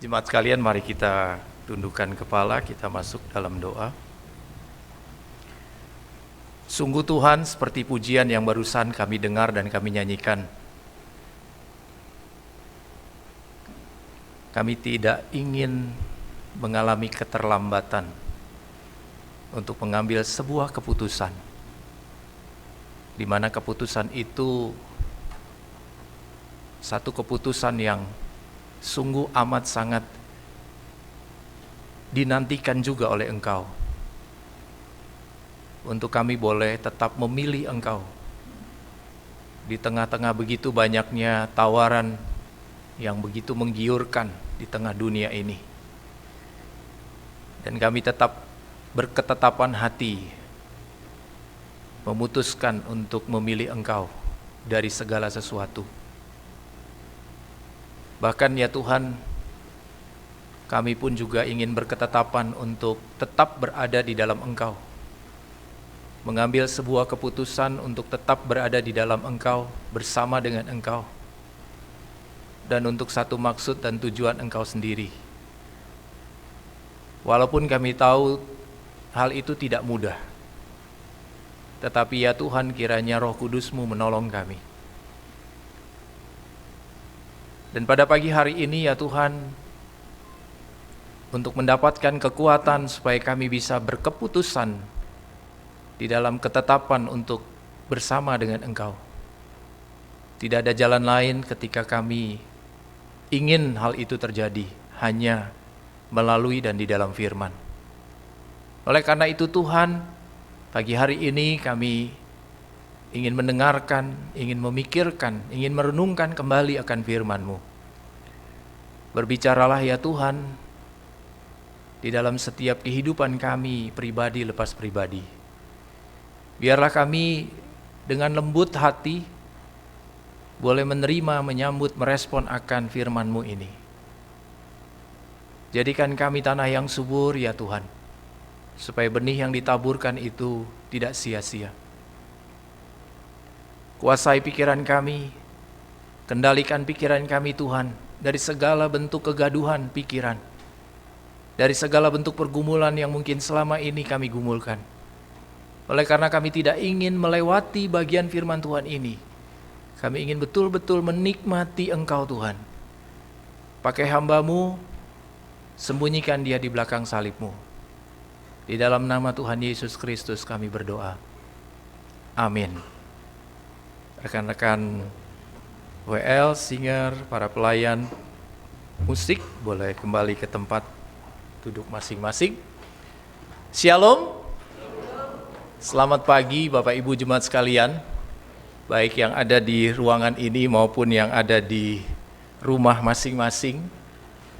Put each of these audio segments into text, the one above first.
Jemaat sekalian, mari kita tundukkan kepala, kita masuk dalam doa. Sungguh Tuhan, seperti pujian yang barusan kami dengar dan kami nyanyikan, kami tidak ingin mengalami keterlambatan untuk mengambil sebuah keputusan, di mana keputusan itu satu keputusan yang sungguh amat sangat dinantikan juga oleh Engkau. Untuk kami boleh tetap memilih Engkau di tengah-tengah begitu banyaknya tawaran yang begitu menggiurkan di tengah dunia ini. Dan kami tetap berketetapan hati memutuskan untuk memilih Engkau dari segala sesuatu. Bahkan ya Tuhan, kami pun juga ingin berketetapan untuk tetap berada di dalam Engkau. Mengambil sebuah keputusan untuk tetap berada di dalam Engkau, bersama dengan Engkau. Dan untuk satu maksud dan tujuan Engkau sendiri. Walaupun kami tahu hal itu tidak mudah. Tetapi ya Tuhan, kiranya Roh Kudus-Mu menolong kami. Dan pada pagi hari ini ya Tuhan, untuk mendapatkan kekuatan supaya kami bisa berkeputusan di dalam ketetapan untuk bersama dengan Engkau. Tidak ada jalan lain ketika kami ingin hal itu terjadi, hanya melalui dan di dalam firman. Oleh karena itu Tuhan, pagi hari ini kami ingin mendengarkan, ingin memikirkan, ingin merenungkan kembali akan firman-Mu. Berbicaralah ya Tuhan, di dalam setiap kehidupan kami, pribadi lepas pribadi. Biarlah kami dengan lembut hati, boleh menerima, menyambut, merespon akan firman-Mu ini. Jadikan kami tanah yang subur ya Tuhan, supaya benih yang ditaburkan itu tidak sia-sia. Kuasai pikiran kami, kendalikan pikiran kami Tuhan, dari segala bentuk kegaduhan pikiran, dari segala bentuk pergumulan yang mungkin selama ini kami gumulkan. Oleh karena kami tidak ingin melewati bagian firman Tuhan ini, kami ingin betul-betul menikmati Engkau Tuhan. Pakai hamba-Mu, sembunyikan dia di belakang salib-Mu. Di dalam nama Tuhan Yesus Kristus kami berdoa. Amin. Rekan-rekan WL, singer, para pelayan musik boleh kembali ke tempat duduk masing-masing. Shalom. Selamat pagi Bapak Ibu jemaat sekalian, baik yang ada di ruangan ini maupun yang ada di rumah masing-masing,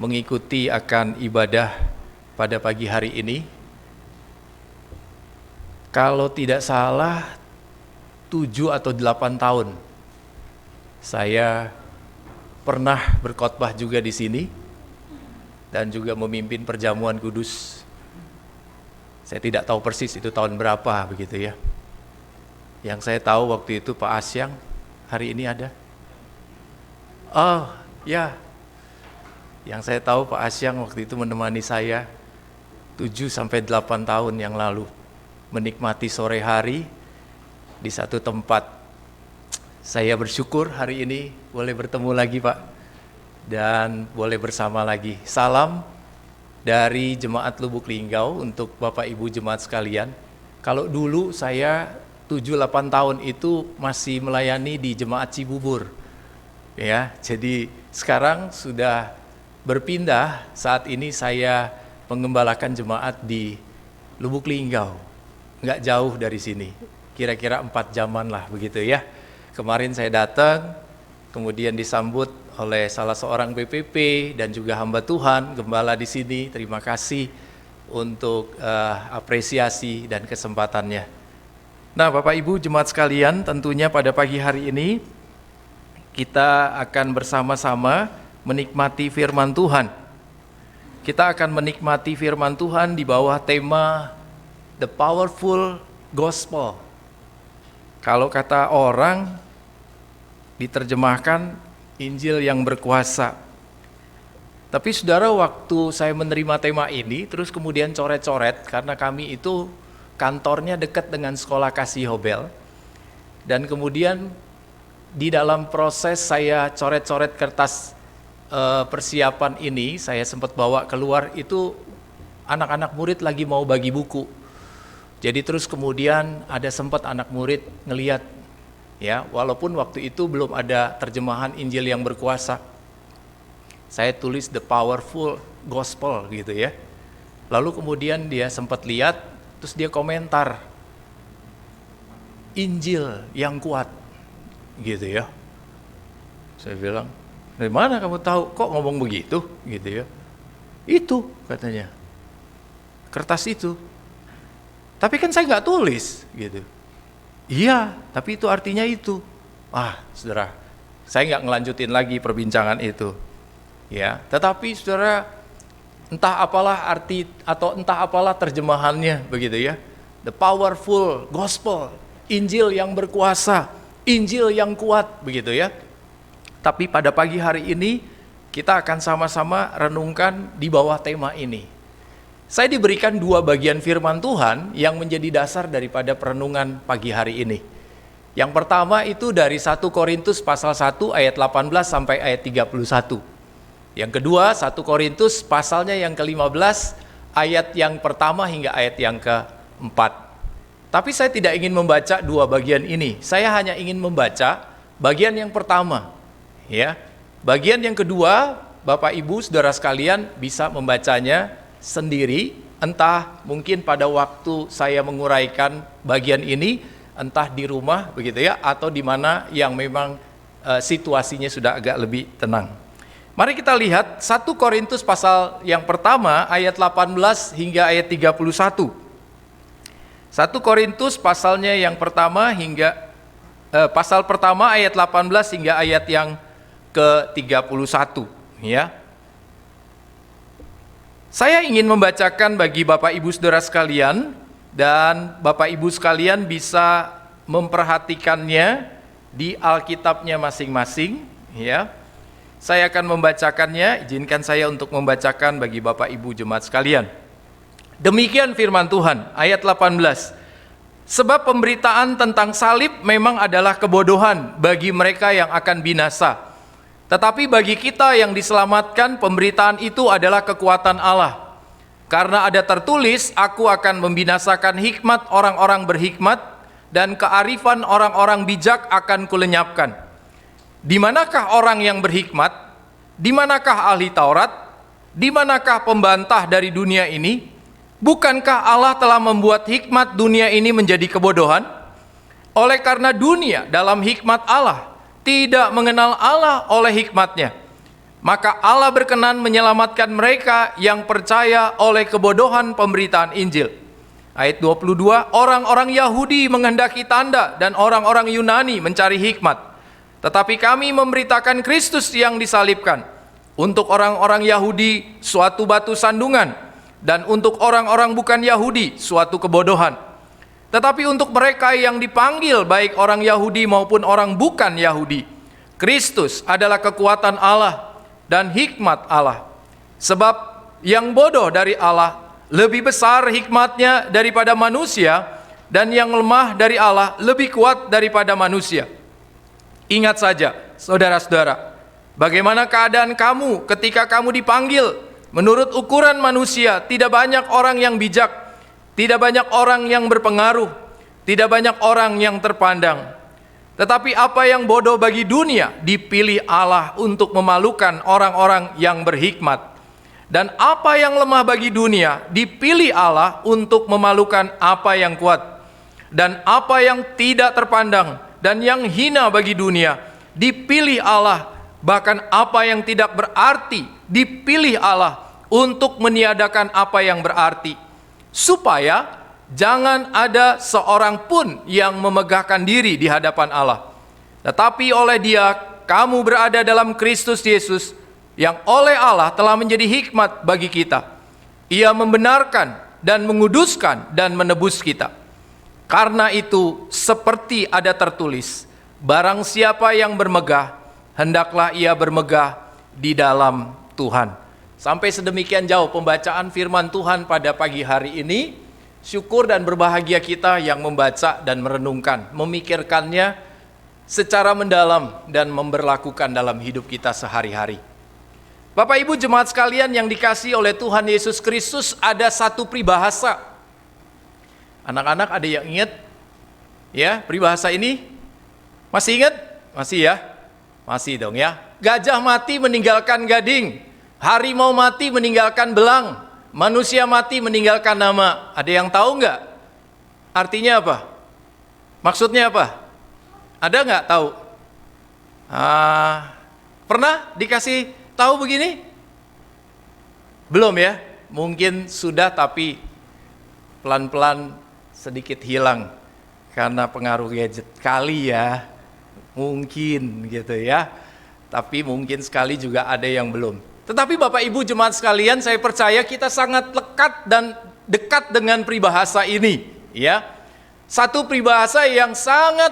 mengikuti akan ibadah pada pagi hari ini. Kalau tidak salah 7 atau 8 tahun saya pernah berkhotbah juga di sini dan juga memimpin perjamuan kudus. Saya tidak tahu persis itu tahun berapa begitu ya. Yang saya tahu waktu itu Pak Asyang hari ini ada. Oh ya, yang saya tahu Pak Asyang waktu itu menemani saya 7-8 tahun yang lalu, menikmati sore hari di satu tempat. Saya bersyukur hari ini boleh bertemu lagi Pak, dan boleh bersama lagi. Salam dari Jemaat Lubuk Linggau untuk Bapak Ibu jemaat sekalian. Kalau dulu saya 7-8 tahun itu masih melayani di Jemaat Cibubur. Ya, jadi sekarang sudah berpindah, saat ini saya mengembalakan jemaat di Lubuk Linggau. Nggak jauh dari sini, kira-kira 4 jaman lah begitu ya. Kemarin saya datang, kemudian disambut oleh salah seorang PPP dan juga hamba Tuhan, gembala di sini. Terima kasih untuk apresiasi dan kesempatannya. Nah, Bapak Ibu jemaat sekalian, tentunya pada pagi hari ini kita akan bersama-sama menikmati firman Tuhan. Kita akan menikmati firman Tuhan di bawah tema The Powerful Gospel. Kalau kata orang, diterjemahkan Injil yang berkuasa. Tapi saudara, waktu saya menerima tema ini, terus kemudian coret-coret, karena kami itu kantornya dekat dengan sekolah Kasih Hobel. Dan kemudian di dalam proses saya coret-coret kertas persiapan ini, saya sempat bawa keluar, itu anak-anak murid lagi mau bagi buku. Jadi terus kemudian ada sempat anak murid ngeliat, ya, walaupun waktu itu belum ada terjemahan Injil yang berkuasa. Saya tulis The Powerful Gospel gitu ya. Lalu kemudian dia sempat lihat, terus dia komentar, Injil yang kuat gitu ya. Saya bilang, dari mana kamu tahu kok ngomong begitu gitu ya? Itu katanya, kertas itu. Tapi kan saya nggak tulis gitu. Iya, tapi itu artinya itu. Saudara, saya nggak ngelanjutin lagi perbincangan itu. Ya, tetapi saudara, entah apalah arti atau entah apalah terjemahannya begitu ya. The powerful gospel, Injil yang berkuasa, Injil yang kuat begitu ya. Tapi pada pagi hari ini kita akan sama-sama renungkan di bawah tema ini. Saya diberikan 2 bagian firman Tuhan yang menjadi dasar daripada perenungan pagi hari ini. Yang pertama itu dari 1 Korintus pasal 1 ayat 18 sampai ayat 31. Yang kedua 1 Korintus pasalnya yang ke-15 ayat yang pertama hingga ayat yang ke-4. Tapi saya tidak ingin membaca 2 bagian ini. Saya hanya ingin membaca bagian yang pertama. Ya, bagian yang kedua, Bapak Ibu Saudara sekalian bisa membacanya sendiri, entah mungkin pada waktu saya menguraikan bagian ini, entah di rumah begitu ya, atau di mana yang memang situasinya sudah agak lebih tenang. Mari kita lihat 1 Korintus pasal yang pertama ayat 18 hingga ayat 31. 1 Korintus pasalnya yang pertama hingga pasal pertama ayat 18 hingga ayat yang ke-31 ya. Saya ingin membacakan bagi Bapak Ibu Saudara sekalian, dan Bapak Ibu sekalian bisa memperhatikannya di Alkitabnya masing-masing ya. Saya akan membacakannya, izinkan saya untuk membacakan bagi Bapak Ibu jemaat sekalian. Demikian firman Tuhan, ayat 18. Sebab pemberitaan tentang salib memang adalah kebodohan bagi mereka yang akan binasa. Tetapi bagi kita yang diselamatkan, pemberitaan itu adalah kekuatan Allah. Karena ada tertulis, aku akan membinasakan hikmat orang-orang berhikmat, dan kearifan orang-orang bijak akan kulenyapkan. Di manakah orang yang berhikmat? Di manakah ahli Taurat? Di manakah pembantah dari dunia ini? Bukankah Allah telah membuat hikmat dunia ini menjadi kebodohan? Oleh karena dunia dalam hikmat Allah tidak mengenal Allah oleh hikmatnya, maka Allah berkenan menyelamatkan mereka yang percaya oleh kebodohan pemberitaan Injil. Ayat 22, orang-orang Yahudi menghendaki tanda dan orang-orang Yunani mencari hikmat. Tetapi kami memberitakan Kristus yang disalibkan. Untuk orang-orang Yahudi suatu batu sandungan, dan untuk orang-orang bukan Yahudi suatu kebodohan. Tetapi untuk mereka yang dipanggil, baik orang Yahudi maupun orang bukan Yahudi, Kristus adalah kekuatan Allah dan hikmat Allah. Sebab yang bodoh dari Allah lebih besar hikmatnya daripada manusia, dan yang lemah dari Allah lebih kuat daripada manusia. Ingat saja, saudara-saudara, bagaimana keadaan kamu ketika kamu dipanggil. Menurut ukuran manusia, tidak banyak orang yang bijak, tidak banyak orang yang berpengaruh, tidak banyak orang yang terpandang. Tetapi apa yang bodoh bagi dunia, dipilih Allah untuk memalukan orang-orang yang berhikmat. Dan apa yang lemah bagi dunia, dipilih Allah untuk memalukan apa yang kuat. Dan apa yang tidak terpandang dan yang hina bagi dunia, dipilih Allah. Bahkan apa yang tidak berarti, dipilih Allah untuk meniadakan apa yang berarti, supaya jangan ada seorang pun yang memegahkan diri di hadapan Allah. Tetapi oleh Dia kamu berada dalam Kristus Yesus, yang oleh Allah telah menjadi hikmat bagi kita. Ia membenarkan dan menguduskan dan menebus kita. Karena itu seperti ada tertulis, barang siapa yang bermegah, hendaklah ia bermegah di dalam Tuhan. Sampai sedemikian jauh pembacaan firman Tuhan pada pagi hari ini. Syukur dan berbahagia kita yang membaca dan merenungkan, memikirkannya secara mendalam dan memberlakukan dalam hidup kita sehari-hari. Bapak Ibu jemaat sekalian yang dikasihi oleh Tuhan Yesus Kristus, ada satu peribahasa. Anak-anak ada yang ingat ya peribahasa ini? Masih ingat? Masih ya? Masih dong ya. Gajah mati meninggalkan gading, harimau mati meninggalkan belang, manusia mati meninggalkan nama. Ada yang tahu nggak? Artinya apa? Maksudnya apa? Ada nggak tahu? Pernah dikasih tahu begini? Belum ya? Mungkin sudah tapi pelan-pelan sedikit hilang karena pengaruh gadget kali ya. Mungkin gitu ya. Tapi mungkin sekali juga ada yang belum. Tetapi Bapak Ibu jemaat sekalian, saya percaya kita sangat lekat dan dekat dengan peribahasa ini, ya. Satu peribahasa yang sangat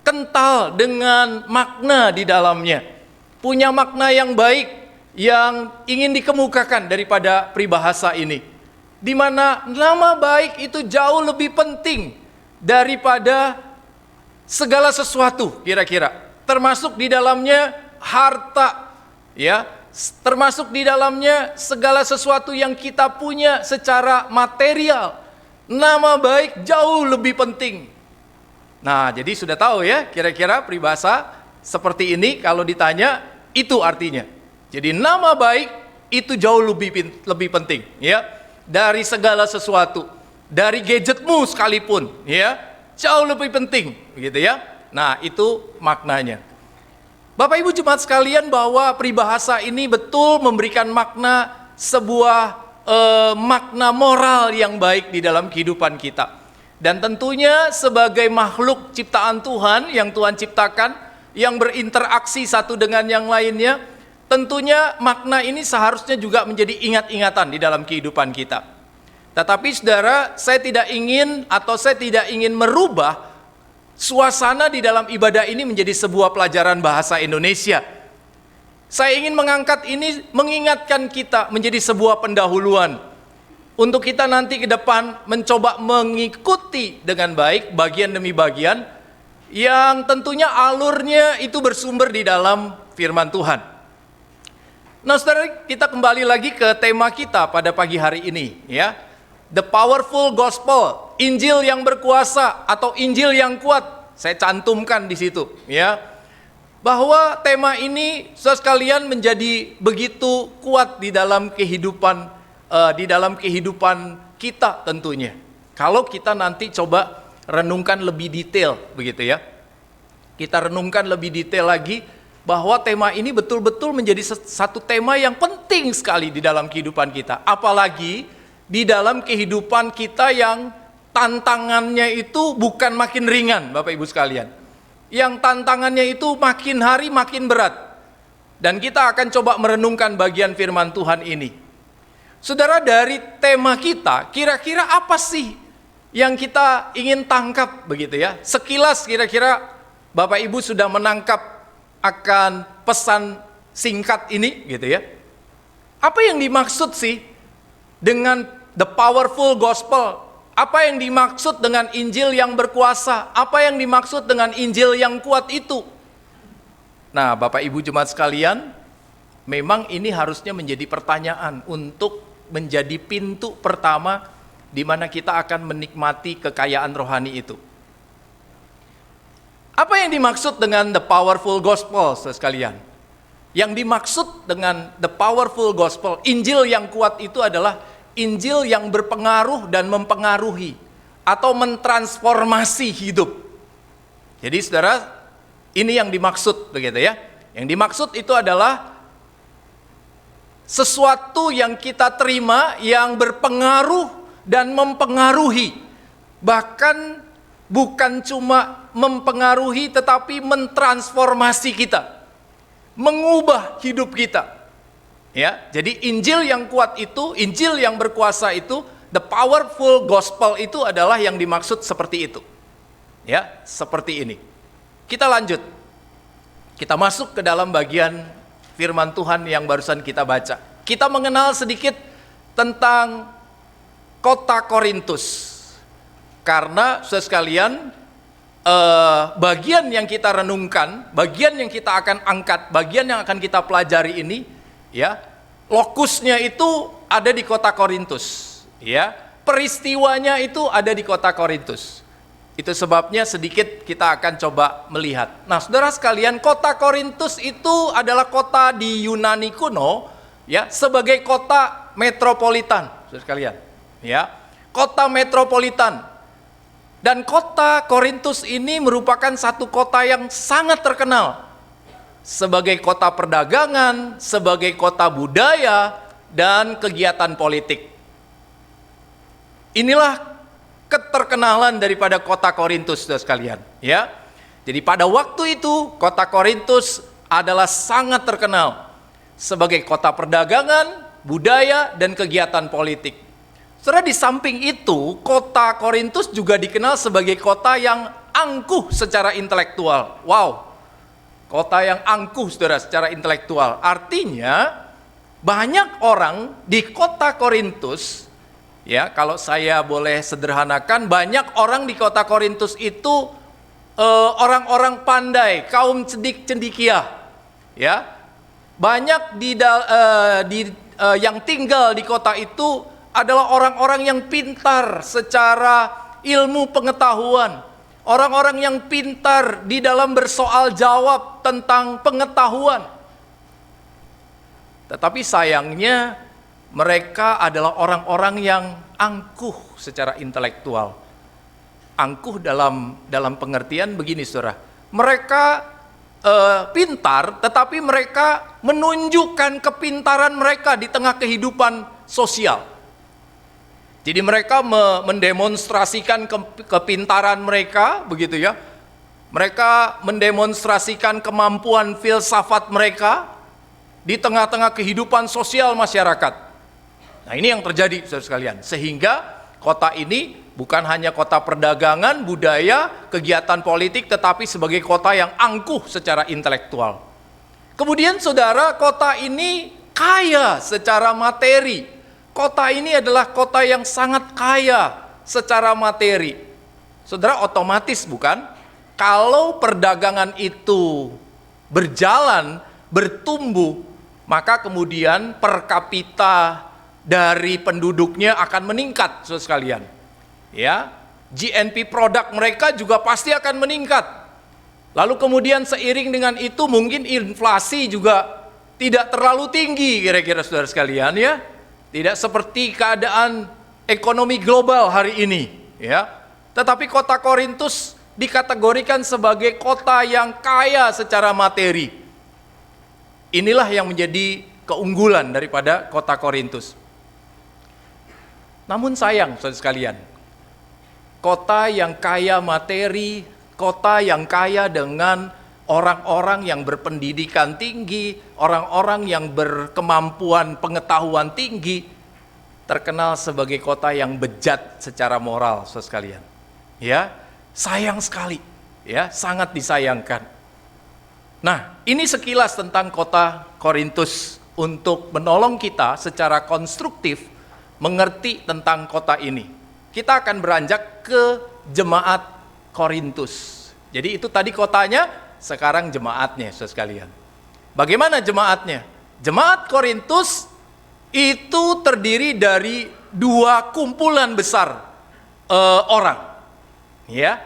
kental dengan makna di dalamnya. Punya makna yang baik yang ingin dikemukakan daripada peribahasa ini. Di mana nama baik itu jauh lebih penting daripada segala sesuatu kira-kira. Termasuk di dalamnya harta, ya. Termasuk di dalamnya segala sesuatu yang kita punya secara material. Nama baik jauh lebih penting. Nah, jadi sudah tahu ya, kira-kira peribahasa seperti ini kalau ditanya, itu artinya. Jadi nama baik itu jauh lebih penting, ya, dari segala sesuatu, dari gadgetmu sekalipun, ya, jauh lebih penting, gitu ya. Nah, itu maknanya. Bapak Ibu jemaat sekalian, bahwa peribahasa ini betul memberikan makna sebuah makna moral yang baik di dalam kehidupan kita. Dan tentunya sebagai makhluk ciptaan Tuhan yang Tuhan ciptakan, yang berinteraksi satu dengan yang lainnya, tentunya makna ini seharusnya juga menjadi ingat-ingatan di dalam kehidupan kita. Tetapi saudara, saya tidak ingin merubah suasana di dalam ibadah ini menjadi sebuah pelajaran bahasa Indonesia. Saya ingin mengangkat ini, mengingatkan kita menjadi sebuah pendahuluan untuk kita nanti ke depan mencoba mengikuti dengan baik bagian demi bagian yang tentunya alurnya itu bersumber di dalam firman Tuhan. Nah, saudara, kita kembali lagi ke tema kita pada pagi hari ini, ya. The powerful gospel, Injil yang berkuasa atau Injil yang kuat. Saya cantumkan di situ, ya. Bahwa tema ini saudara sekalian menjadi begitu kuat di dalam kehidupan kita tentunya. Kalau kita nanti coba renungkan lebih detail begitu ya. Kita renungkan lebih detail lagi bahwa tema ini betul-betul menjadi satu tema yang penting sekali di dalam kehidupan kita. Apalagi di dalam kehidupan kita yang tantangannya itu bukan makin ringan, Bapak Ibu sekalian. Yang tantangannya itu makin hari makin berat. Dan kita akan coba merenungkan bagian firman Tuhan ini. Saudara, dari tema kita, kira-kira apa sih yang kita ingin tangkap begitu ya? Sekilas kira-kira Bapak Ibu sudah menangkap akan pesan singkat ini gitu ya. Apa yang dimaksud sih dengan the powerful gospel? Apa yang dimaksud dengan Injil yang berkuasa? Apa yang dimaksud dengan Injil yang kuat itu? Nah, Bapak Ibu jemaat sekalian, memang ini harusnya menjadi pertanyaan untuk menjadi pintu pertama di mana kita akan menikmati kekayaan rohani itu. Apa yang dimaksud dengan the powerful gospel, saudara sekalian? Yang dimaksud dengan the powerful gospel, Injil yang kuat itu adalah Injil yang berpengaruh dan mempengaruhi atau mentransformasi hidup. Jadi saudara, ini yang dimaksud begitu ya. Yang dimaksud itu adalah sesuatu yang kita terima yang berpengaruh dan mempengaruhi. Bahkan bukan cuma mempengaruhi tetapi mentransformasi kita. Mengubah hidup kita. Ya, jadi Injil yang kuat itu, Injil yang berkuasa itu, the powerful gospel itu adalah yang dimaksud seperti itu. Ya, seperti ini. Kita lanjut. Kita masuk ke dalam bagian firman Tuhan yang barusan kita baca. kita mengenal sedikit tentang kota Korintus. Karena saudara sekalian, bagian yang kita renungkan, bagian yang kita akan angkat, bagian yang akan kita pelajari ini, ya, lokusnya itu ada di kota Korintus, ya. Peristiwanya itu ada di kota Korintus. Itu sebabnya sedikit kita akan coba melihat. Nah, saudara sekalian, kota Korintus itu adalah kota di Yunani kuno, ya, sebagai kota metropolitan, saudara sekalian, ya, kota metropolitan. Dan kota Korintus ini merupakan satu kota yang sangat terkenal sebagai kota perdagangan, sebagai kota budaya, dan kegiatan politik. Inilah keterkenalan daripada kota Korintus, saudara sekalian, ya. Jadi pada waktu itu kota Korintus adalah sangat terkenal sebagai kota perdagangan, budaya, dan kegiatan politik. Saudara, di samping itu kota Korintus juga dikenal sebagai kota yang angkuh secara intelektual. Wow, kota yang angkuh, saudara, secara intelektual. Artinya banyak orang di kota Korintus, ya, kalau saya boleh sederhanakan, banyak orang di kota Korintus itu orang-orang pandai, kaum cendikiah, ya. Banyak yang tinggal di kota itu adalah orang-orang yang pintar secara ilmu pengetahuan, orang-orang yang pintar di dalam bersoal jawab tentang pengetahuan. Tetapi sayangnya mereka adalah orang-orang yang angkuh secara intelektual. Angkuh dalam pengertian begini, saudara. Mereka pintar, tetapi mereka menunjukkan kepintaran mereka di tengah kehidupan sosial. Jadi mereka mendemonstrasikan kepintaran mereka, begitu ya. Mereka mendemonstrasikan kemampuan filsafat mereka di tengah-tengah kehidupan sosial masyarakat. Nah, ini yang terjadi, saudara sekalian. Sehingga kota ini bukan hanya kota perdagangan, budaya, kegiatan politik, tetapi sebagai kota yang angkuh secara intelektual. Kemudian saudara, kota ini kaya secara materi. Kota ini adalah kota yang sangat kaya secara materi. Saudara, otomatis bukan? Kalau perdagangan itu berjalan, bertumbuh, maka kemudian per kapita dari penduduknya akan meningkat, saudara sekalian. Ya, GNP produk mereka juga pasti akan meningkat. Lalu kemudian seiring dengan itu mungkin inflasi juga tidak terlalu tinggi, kira-kira saudara sekalian, ya. Tidak seperti keadaan ekonomi global hari ini, ya. Tetapi kota Korintus dikategorikan sebagai kota yang kaya secara materi. Inilah yang menjadi keunggulan daripada kota Korintus. Namun sayang, saudara sekalian, kota yang kaya materi, kota yang kaya dengan orang-orang yang berpendidikan tinggi, orang-orang yang berkemampuan pengetahuan tinggi, terkenal sebagai kota yang bejat secara moral, saudara sekalian. Ya, sayang sekali, ya, sangat disayangkan. Nah, ini sekilas tentang kota Korintus untuk menolong kita secara konstruktif mengerti tentang kota ini. Kita akan beranjak ke jemaat Korintus. Jadi itu tadi kotanya, sekarang jemaatnya, saudara sekalian. Bagaimana jemaatnya? Jemaat Korintus itu terdiri dari dua kumpulan besar orang. Ya,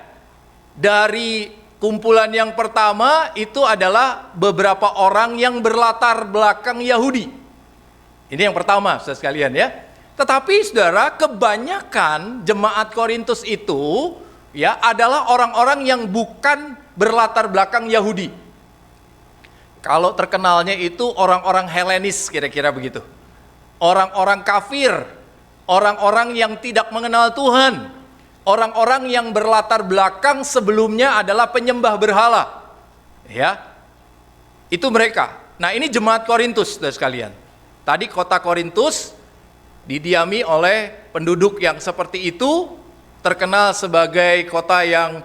dari kumpulan yang pertama itu adalah beberapa orang yang berlatar belakang Yahudi. Ini yang pertama, saudara sekalian, ya. Tetapi saudara, kebanyakan jemaat Korintus itu, ya, adalah orang-orang yang bukan berlatar belakang Yahudi. Kalau terkenalnya itu orang-orang Helenis, kira-kira begitu. Orang-orang kafir, orang-orang yang tidak mengenal Tuhan, orang-orang yang berlatar belakang sebelumnya adalah penyembah berhala. Ya, itu mereka. Nah, ini jemaat Korintus, saudara sekalian. Tadi kota Korintus didiami oleh penduduk yang seperti itu, terkenal sebagai kota yang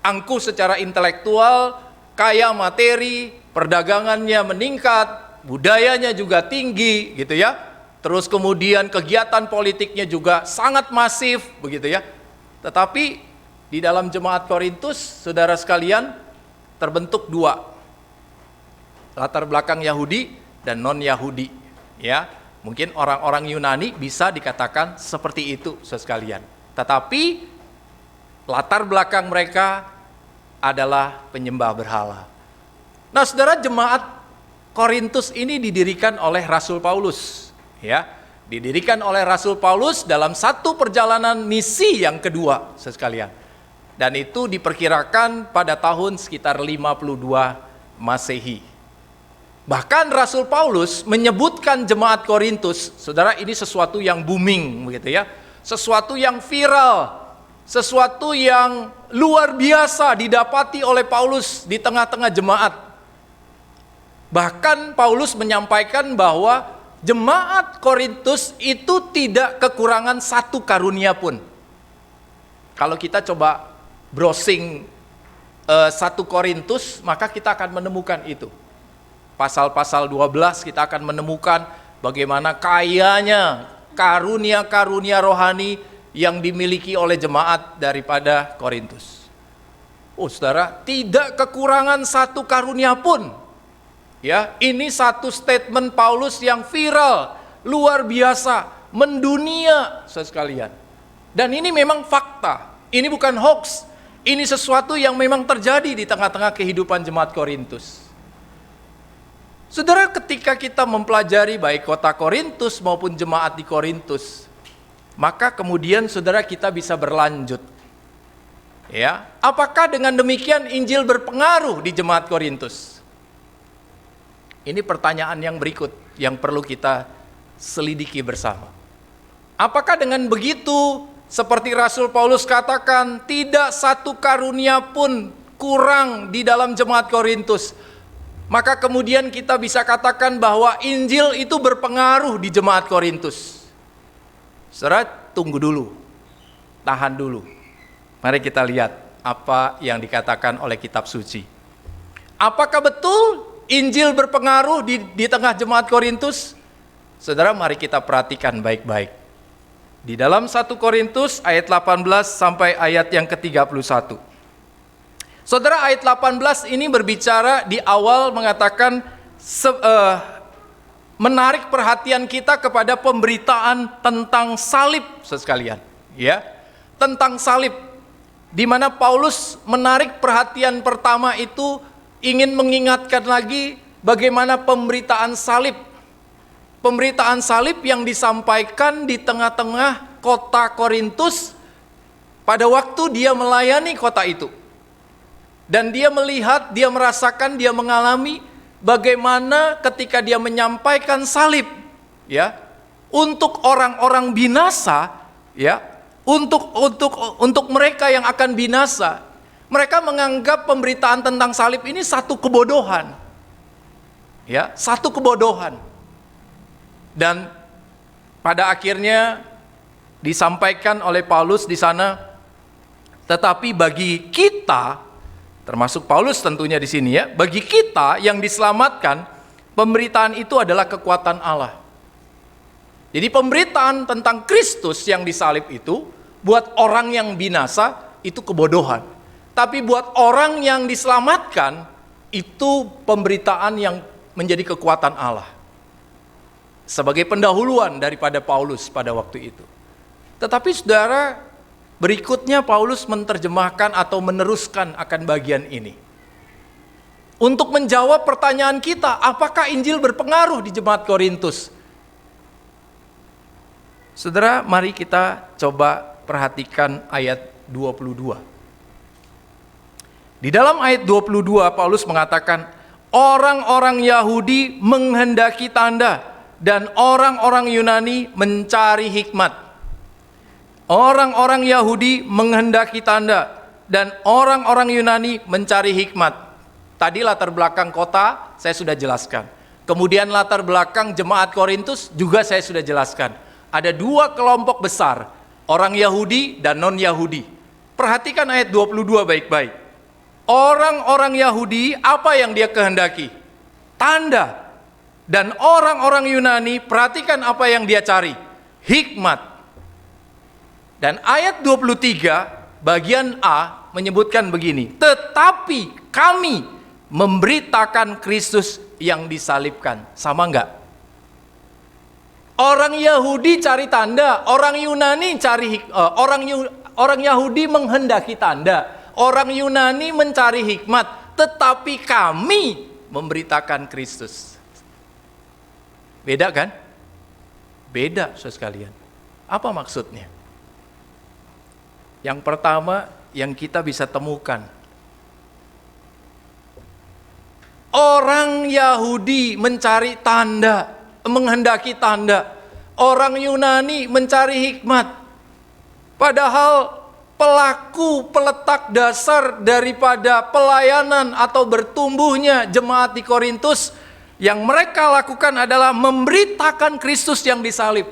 angkuh secara intelektual, kaya materi, perdagangannya meningkat, budayanya juga tinggi gitu ya. Terus kemudian kegiatan politiknya juga sangat masif begitu ya. Tetapi di dalam jemaat Korintus, saudara sekalian, terbentuk dua, latar belakang Yahudi dan non-Yahudi ya. Mungkin orang-orang Yunani bisa dikatakan seperti itu saudara sekalian. Tetapi latar belakang mereka adalah penyembah berhala. Nah, saudara, jemaat Korintus ini didirikan oleh Rasul Paulus ya. Didirikan oleh Rasul Paulus dalam satu perjalanan misi yang kedua saudara sekalian. Dan itu diperkirakan pada tahun sekitar 52 Masehi. Bahkan Rasul Paulus menyebutkan jemaat Korintus, saudara, ini sesuatu yang booming begitu ya. Sesuatu yang viral, sesuatu yang luar biasa didapati oleh Paulus di tengah-tengah jemaat. Bahkan Paulus menyampaikan bahwa jemaat Korintus itu tidak kekurangan satu karunia pun. Kalau kita coba browsing 1 Korintus, maka kita akan menemukan itu. Pasal-pasal 12 kita akan menemukan bagaimana kayanya karunia-karunia rohani yang dimiliki oleh jemaat daripada Korintus. Oh saudara, tidak kekurangan satu karunia pun. Ya, ini satu statement Paulus yang viral, luar biasa, mendunia saudara sekalian. Dan ini memang fakta, ini bukan hoax. Ini sesuatu yang memang terjadi di tengah-tengah kehidupan jemaat Korintus. Saudara, ketika kita mempelajari baik kota Korintus maupun jemaat di Korintus, maka kemudian saudara kita bisa berlanjut. Ya, apakah dengan demikian Injil berpengaruh di jemaat Korintus? Ini pertanyaan yang berikut yang perlu kita selidiki bersama. Apakah dengan begitu, seperti Rasul Paulus katakan, tidak satu karunia pun kurang di dalam jemaat Korintus, maka kemudian kita bisa katakan bahwa Injil itu berpengaruh di jemaat Korintus? Saudara, tunggu dulu, tahan dulu. Mari kita lihat apa yang dikatakan oleh kitab suci. Apakah betul Injil berpengaruh di tengah jemaat Korintus? Saudara, mari kita perhatikan baik-baik. Di dalam 1 Korintus ayat 18 sampai ayat yang ke-31. Saudara, ayat 18 ini berbicara di awal mengatakan menarik perhatian kita kepada pemberitaan tentang salib sekalian, ya. Tentang salib, di mana Paulus menarik perhatian pertama itu ingin mengingatkan lagi bagaimana pemberitaan salib. Pemberitaan salib yang disampaikan di tengah-tengah kota Korintus pada waktu dia melayani kota itu. Dan dia melihat, dia merasakan, dia mengalami bagaimana ketika dia menyampaikan salib, ya, untuk orang-orang binasa, ya, untuk mereka yang akan binasa. Mereka menganggap pemberitaan tentang salib ini satu kebodohan. Ya, satu kebodohan. Dan pada akhirnya disampaikan oleh Paulus di sana, tetapi bagi kita, termasuk Paulus tentunya di sini ya, bagi kita yang diselamatkan, pemberitaan itu adalah kekuatan Allah. Jadi pemberitaan tentang Kristus yang disalib itu buat orang yang binasa itu kebodohan. Tapi buat orang yang diselamatkan itu pemberitaan yang menjadi kekuatan Allah. Sebagai pendahuluan daripada Paulus pada waktu itu. Tetapi saudara, berikutnya Paulus menerjemahkan atau meneruskan akan bagian ini. Untuk menjawab pertanyaan kita, apakah Injil berpengaruh di jemaat Korintus? Saudara, mari kita coba perhatikan ayat 22. Di dalam ayat 22 Paulus mengatakan, orang-orang Yahudi menghendaki tanda dan orang-orang Yunani mencari hikmat. Orang-orang Yahudi menghendaki tanda dan orang-orang Yunani mencari hikmat. Tadi latar belakang kota saya sudah jelaskan. Kemudian latar belakang jemaat Korintus juga saya sudah jelaskan. Ada dua kelompok besar, orang Yahudi dan non-Yahudi. Perhatikan ayat 22 baik-baik. Orang-orang Yahudi apa yang dia kehendaki? Tanda. Dan orang-orang Yunani, perhatikan apa yang dia cari. Hikmat. Dan ayat 23 bagian A menyebutkan begini. Tetapi kami memberitakan Kristus yang disalibkan. Sama enggak? Orang Yahudi cari tanda, orang Yunani cari orang Yahudi menghendaki tanda, orang Yunani mencari hikmat, tetapi kami memberitakan Kristus. Beda kan? Beda, saudara sekalian. Apa maksudnya? Yang pertama yang kita bisa temukan, orang Yahudi mencari tanda, menghendaki tanda. Orang Yunani mencari hikmat. Padahal pelaku peletak dasar daripada pelayanan atau bertumbuhnya jemaat di Korintus, yang mereka lakukan adalah memberitakan Kristus yang disalib.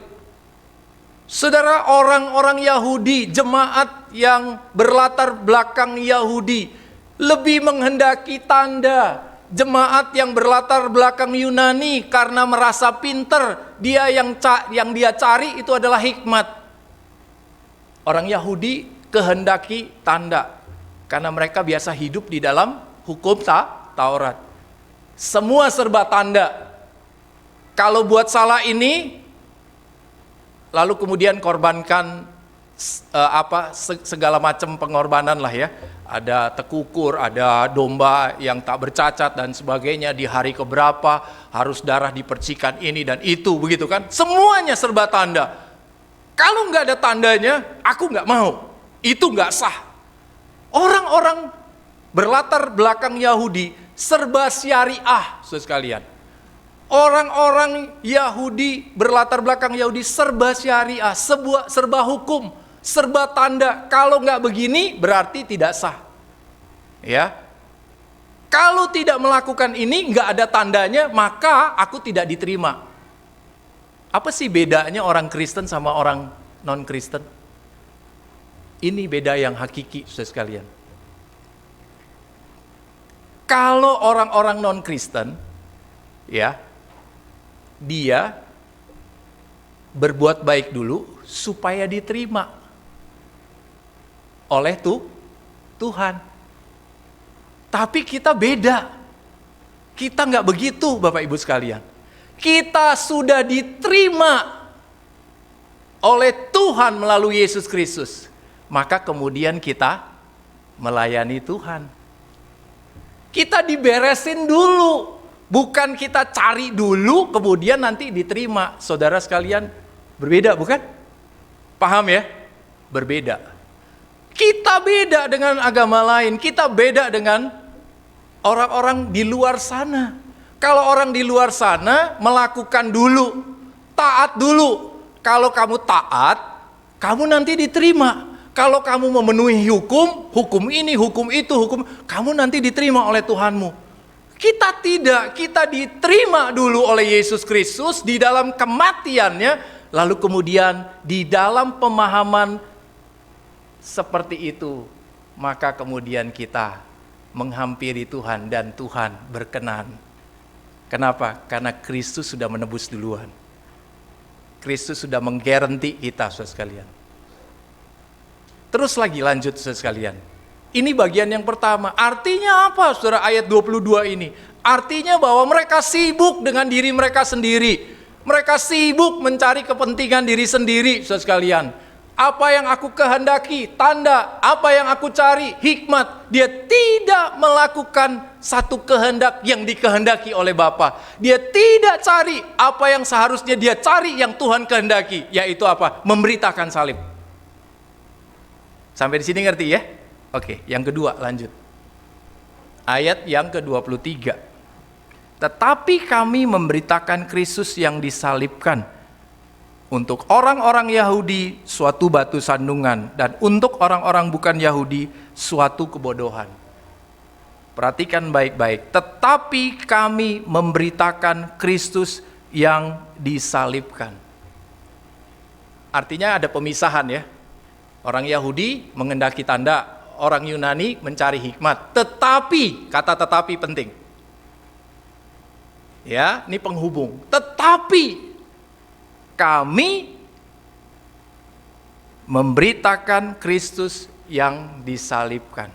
Saudara, orang-orang Yahudi, jemaat yang berlatar belakang Yahudi, lebih menghendaki tanda. Jemaat yang berlatar belakang Yunani karena merasa pinter, dia yang dia cari itu adalah hikmat. Orang Yahudi kehendaki tanda karena mereka biasa hidup di dalam hukum Taurat. Semua serba tanda. Kalau buat salah ini, lalu kemudian korbankan segala macam pengorbanan lah ya. Ada tekukur, ada domba yang tak bercacat dan sebagainya. Di hari keberapa harus darah dipercikan ini dan itu, begitu kan? Semuanya serba tanda. Kalau nggak ada tandanya, aku nggak mau. Itu nggak sah. Orang-orang berlatar belakang Yahudi serba syariah, saudara sekalian. Orang-orang Yahudi berlatar belakang Yahudi serba syariah, serba hukum. Serba tanda, kalau nggak begini berarti tidak sah. Ya, kalau tidak melakukan ini, nggak ada tandanya, maka aku tidak diterima. Apa sih bedanya orang Kristen sama orang non-Kristen? Ini beda yang hakiki, saudara sekalian. Kalau orang-orang non-Kristen, ya, dia berbuat baik dulu supaya diterima oleh Tuhan. Tapi kita beda. Kita nggak begitu, Bapak Ibu sekalian. Kita sudah diterima oleh Tuhan melalui Yesus Kristus. Maka kemudian kita melayani Tuhan. Kita diberesin dulu. Bukan kita cari dulu, kemudian nanti diterima. Saudara sekalian, berbeda bukan? Paham ya? Berbeda. Kita beda dengan agama lain, kita beda dengan orang-orang di luar sana. Kalau orang di luar sana melakukan dulu, taat dulu. Kalau kamu taat, kamu nanti diterima. Kalau kamu memenuhi hukum ini, hukum itu, kamu nanti diterima oleh Tuhanmu. Kita tidak, kita diterima dulu oleh Yesus Kristus di dalam kematiannya, lalu kemudian di dalam pemahaman seperti itu, maka kemudian kita menghampiri Tuhan dan Tuhan berkenan. Kenapa? Karena Kristus sudah menebus duluan. Kristus sudah menggaranti kita, saudara sekalian. Terus lagi lanjut, saudara sekalian. Ini bagian yang pertama. Artinya apa, saudara, ayat 22 ini? Artinya bahwa mereka sibuk dengan diri mereka sendiri. Mereka sibuk mencari kepentingan diri sendiri, saudara sekalian. Apa yang aku kehendaki, tanda. Apa yang aku cari, hikmat. Dia tidak melakukan satu kehendak yang dikehendaki oleh Bapa. Dia tidak cari apa yang seharusnya dia cari yang Tuhan kehendaki. Yaitu apa? Memberitakan salib. Sampai di sini ngerti ya? Oke, yang kedua lanjut. Ayat yang ke-23. Tetapi kami memberitakan Kristus yang disalibkan. Untuk orang-orang Yahudi suatu batu sandungan, dan untuk orang-orang bukan Yahudi suatu kebodohan. Perhatikan baik-baik. Tetapi kami memberitakan Kristus yang disalibkan. Artinya ada pemisahan ya. Orang Yahudi menghendaki tanda, orang Yunani mencari hikmat. Tetapi, kata tetapi penting. Ya, ini penghubung. Tetapi kami memberitakan Kristus yang disalibkan.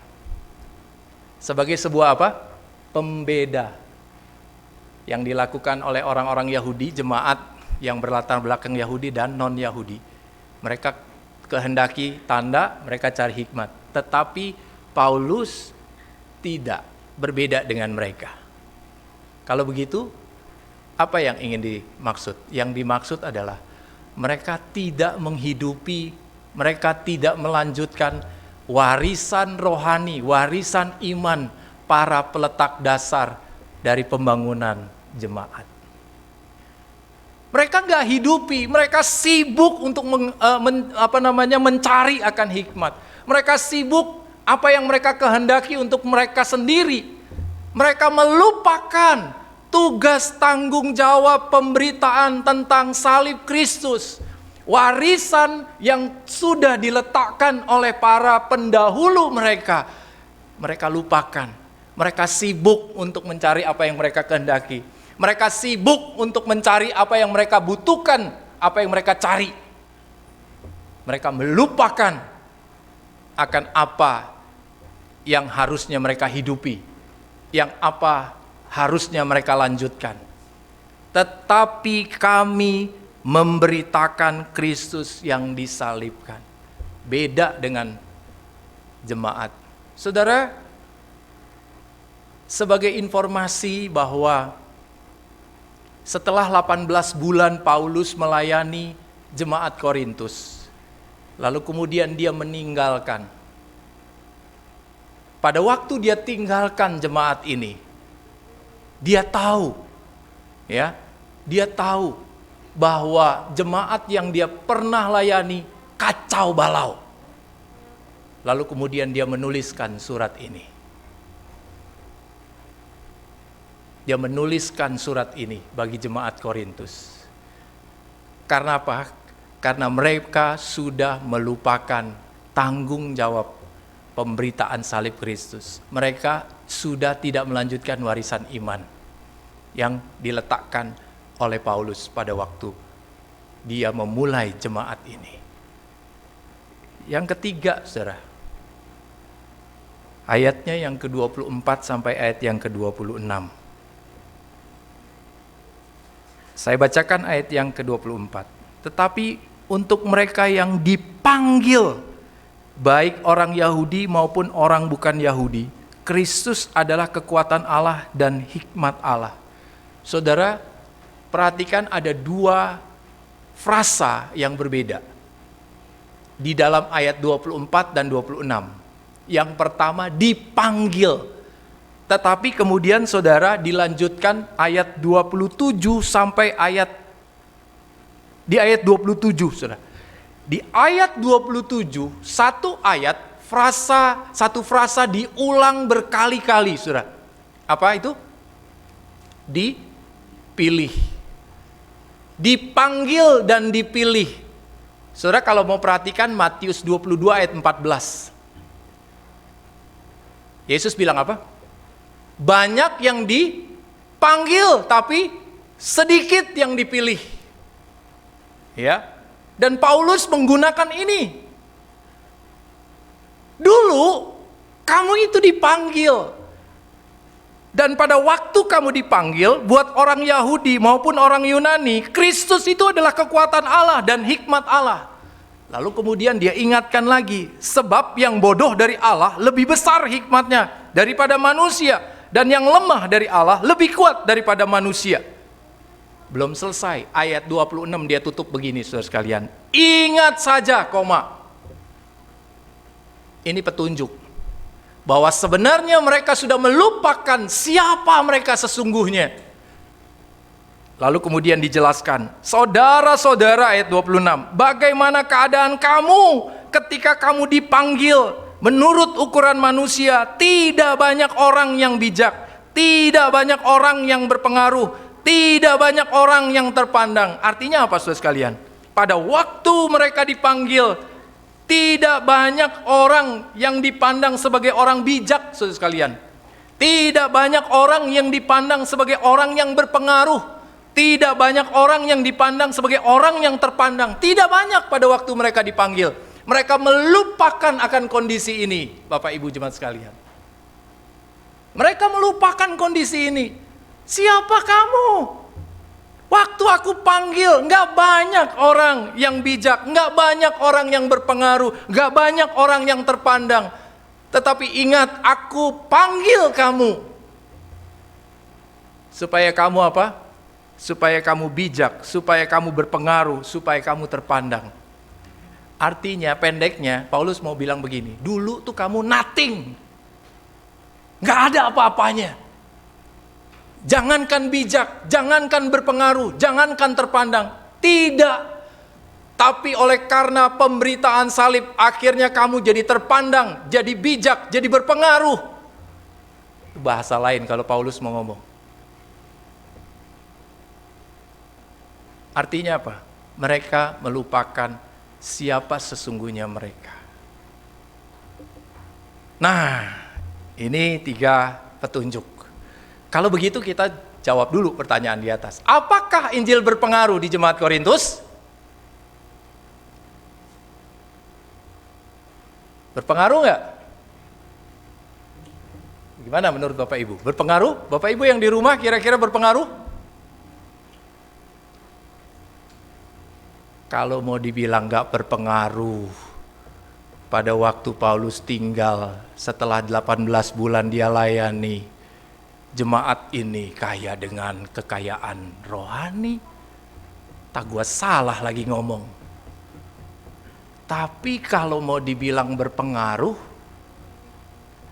Sebagai sebuah apa? Pembeda. Yang dilakukan oleh orang-orang Yahudi, jemaat yang berlatar belakang Yahudi dan non-Yahudi. Mereka kehendaki tanda, mereka cari hikmat. Tetapi Paulus tidak, berbeda dengan mereka. Kalau begitu, apa yang ingin dimaksud? Yang dimaksud adalah mereka tidak menghidupi, mereka tidak melanjutkan warisan rohani, warisan iman para peletak dasar dari pembangunan jemaat. Mereka nggak hidupi, mereka sibuk untuk mencari akan hikmat. Mereka sibuk apa yang mereka kehendaki untuk mereka sendiri. Mereka melupakan tugas tanggung jawab pemberitaan tentang salib Kristus. Warisan yang sudah diletakkan oleh para pendahulu mereka. Mereka lupakan. Mereka sibuk untuk mencari apa yang mereka kehendaki. Mereka sibuk untuk mencari apa yang mereka butuhkan, apa yang mereka cari. Mereka melupakan akan apa yang harusnya mereka hidupi, yang apa harusnya mereka lanjutkan. Tetapi kami memberitakan Kristus yang disalibkan. Beda dengan jemaat. Saudara, sebagai informasi bahwa setelah 18 bulan Paulus melayani jemaat Korintus, lalu kemudian dia meninggalkan. Pada waktu dia tinggalkan jemaat ini, dia tahu bahwa jemaat yang dia pernah layani kacau balau. Lalu kemudian dia menuliskan surat ini. Dia menuliskan surat ini bagi jemaat Korintus. Karena apa? Karena mereka sudah melupakan tanggung jawab pemberitaan salib Kristus. Mereka sudah tidak melanjutkan warisan iman yang diletakkan oleh Paulus pada waktu dia memulai jemaat ini. Yang ketiga, saudara, ayatnya yang ke-24 sampai ayat yang ke-26. Saya bacakan ayat yang ke-24. Tetapi untuk mereka yang dipanggil, baik orang Yahudi maupun orang bukan Yahudi, Kristus adalah kekuatan Allah dan hikmat Allah. Saudara, perhatikan ada dua frasa yang berbeda di dalam ayat 24 dan 26. Yang pertama dipanggil. Tetapi kemudian saudara dilanjutkan ayat 27 sampai di ayat 27 saudara. Di ayat 27 satu frasa diulang berkali-kali saudara. Apa itu? Dipilih. Dipanggil dan dipilih. Saudara kalau mau perhatikan Matius 22 ayat 14. Yesus bilang apa? Banyak yang dipanggil tapi sedikit yang dipilih. Ya. Dan Paulus menggunakan ini. Dulu kamu itu dipanggil. Dan pada waktu kamu dipanggil, buat orang Yahudi maupun orang Yunani, Kristus itu adalah kekuatan Allah dan hikmat Allah. Lalu kemudian dia ingatkan lagi, sebab yang bodoh dari Allah lebih besar hikmatnya daripada manusia. Dan yang lemah dari Allah lebih kuat daripada manusia. Belum selesai, ayat 26 dia tutup begini saudara sekalian. Ingat saja, ini petunjuk bahwa sebenarnya mereka sudah melupakan siapa mereka sesungguhnya. Lalu kemudian dijelaskan, saudara-saudara ayat 26, bagaimana keadaan kamu ketika kamu dipanggil menurut ukuran manusia? Tidak banyak orang yang bijak, tidak banyak orang yang berpengaruh, tidak banyak orang yang terpandang. Artinya apa saudara sekalian? Pada waktu mereka dipanggil, tidak banyak orang yang dipandang sebagai orang bijak saudara sekalian. Tidak banyak orang yang dipandang sebagai orang yang berpengaruh. Tidak banyak orang yang dipandang sebagai orang yang terpandang. Tidak banyak pada waktu mereka dipanggil. Mereka melupakan akan kondisi ini, Bapak Ibu jemaat sekalian. Mereka melupakan kondisi ini. Siapa kamu? Waktu aku panggil, nggak banyak orang yang bijak, nggak banyak orang yang berpengaruh, nggak banyak orang yang terpandang. Tetapi ingat, aku panggil kamu. Supaya kamu apa? Supaya kamu bijak, supaya kamu berpengaruh, supaya kamu terpandang. Artinya, pendeknya, Paulus mau bilang begini, dulu tuh kamu nothing. Nggak ada apa-apanya. Jangankan bijak, jangankan berpengaruh, jangankan terpandang. Tidak. Tapi oleh karena pemberitaan salib, akhirnya kamu jadi terpandang, jadi bijak, jadi berpengaruh. Itu bahasa lain kalau Paulus mau ngomong. Artinya apa? Mereka melupakan siapa sesungguhnya mereka. Nah, ini 3 petunjuk. Kalau begitu kita jawab dulu pertanyaan di atas. Apakah Injil berpengaruh di jemaat Korintus? Berpengaruh nggak? Gimana menurut Bapak Ibu? Berpengaruh? Bapak Ibu yang di rumah kira-kira berpengaruh? Kalau mau dibilang nggak berpengaruh, pada waktu Paulus tinggal setelah 18 bulan dia layani, jemaat ini kaya dengan kekayaan rohani. Tak gua salah lagi ngomong. Tapi kalau mau dibilang berpengaruh,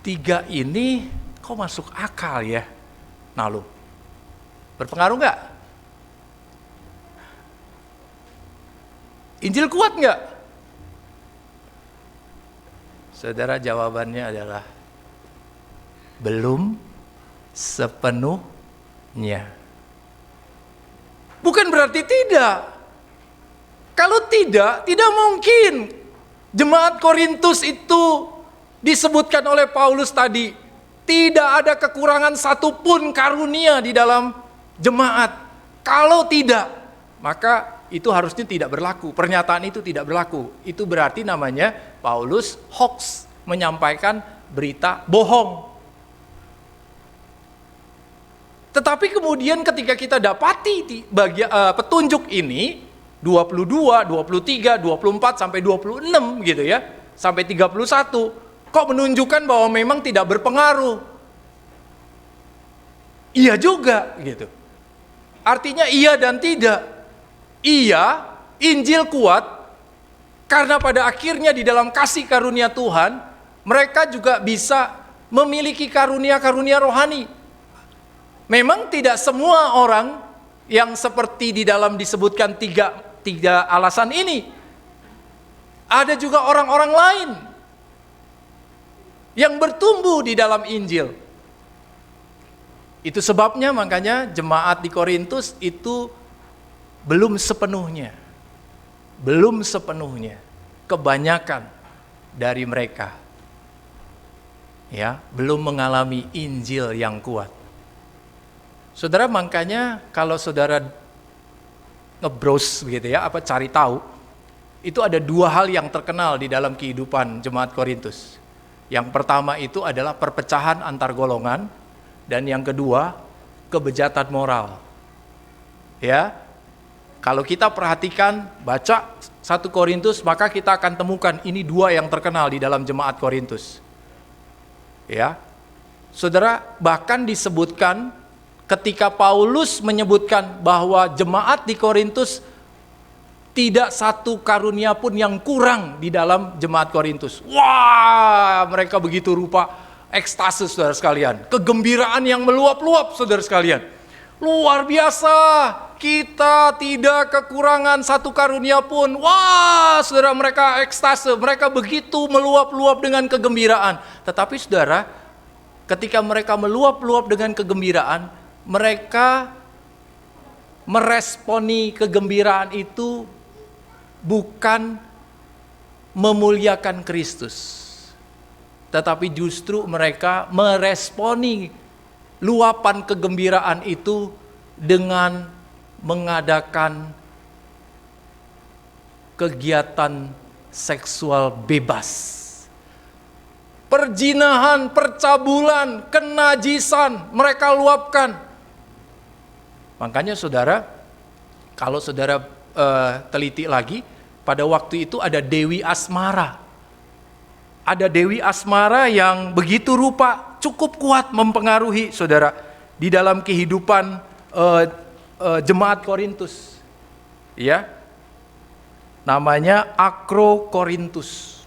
3 ini kok masuk akal ya? Nah lu, berpengaruh nggak? Injil kuat nggak? Saudara, jawabannya adalah belum sepenuhnya. Bukan berarti tidak. Kalau tidak mungkin jemaat Korintus itu disebutkan oleh Paulus tadi. Tidak ada kekurangan satupun karunia di dalam jemaat. Kalau tidak, maka itu harusnya tidak berlaku. Pernyataan itu tidak berlaku. Itu berarti namanya Paulus hoax, menyampaikan berita bohong. Tetapi kemudian ketika kita dapati petunjuk ini, 22, 23, 24, sampai 26 gitu ya, sampai 31, kok menunjukkan bahwa memang tidak berpengaruh. Iya juga gitu. Artinya iya dan tidak. Iya, Injil kuat, karena pada akhirnya di dalam kasih karunia Tuhan, mereka juga bisa memiliki karunia-karunia rohani. Memang tidak semua orang yang seperti di dalam disebutkan tiga alasan ini. Ada juga orang-orang lain yang bertumbuh di dalam Injil. Itu sebabnya makanya jemaat di Korintus itu belum sepenuhnya kebanyakan dari mereka ya belum mengalami Injil yang kuat. Saudara, makanya kalau saudara ngebrowse begitu ya, cari tahu, itu ada 2 hal yang terkenal di dalam kehidupan jemaat Korintus. Yang pertama itu adalah perpecahan antar golongan, dan yang kedua kebejatan moral. Ya, kalau kita perhatikan, baca 1 Korintus, maka kita akan temukan ini 2 yang terkenal di dalam jemaat Korintus. Ya, saudara, bahkan disebutkan ketika Paulus menyebutkan bahwa jemaat di Korintus tidak satu karunia pun yang kurang di dalam jemaat Korintus. Wah, mereka begitu rupa ekstase, saudara sekalian. Kegembiraan yang meluap-luap, saudara sekalian. Luar biasa, kita tidak kekurangan satu karunia pun. Wah, saudara, mereka ekstase, mereka begitu meluap-luap dengan kegembiraan. Tetapi saudara, ketika mereka meluap-luap dengan kegembiraan, mereka meresponi kegembiraan itu bukan memuliakan Kristus. tetapi justru mereka meresponi luapan kegembiraan itu dengan mengadakan kegiatan seksual bebas. Perzinahan, percabulan, kenajisan mereka luapkan. Makanya saudara, kalau saudara teliti lagi, pada waktu itu ada Dewi Asmara. Ada Dewi Asmara yang begitu rupa cukup kuat mempengaruhi saudara di dalam kehidupan jemaat Korintus. Ya. Namanya Akrokorintus.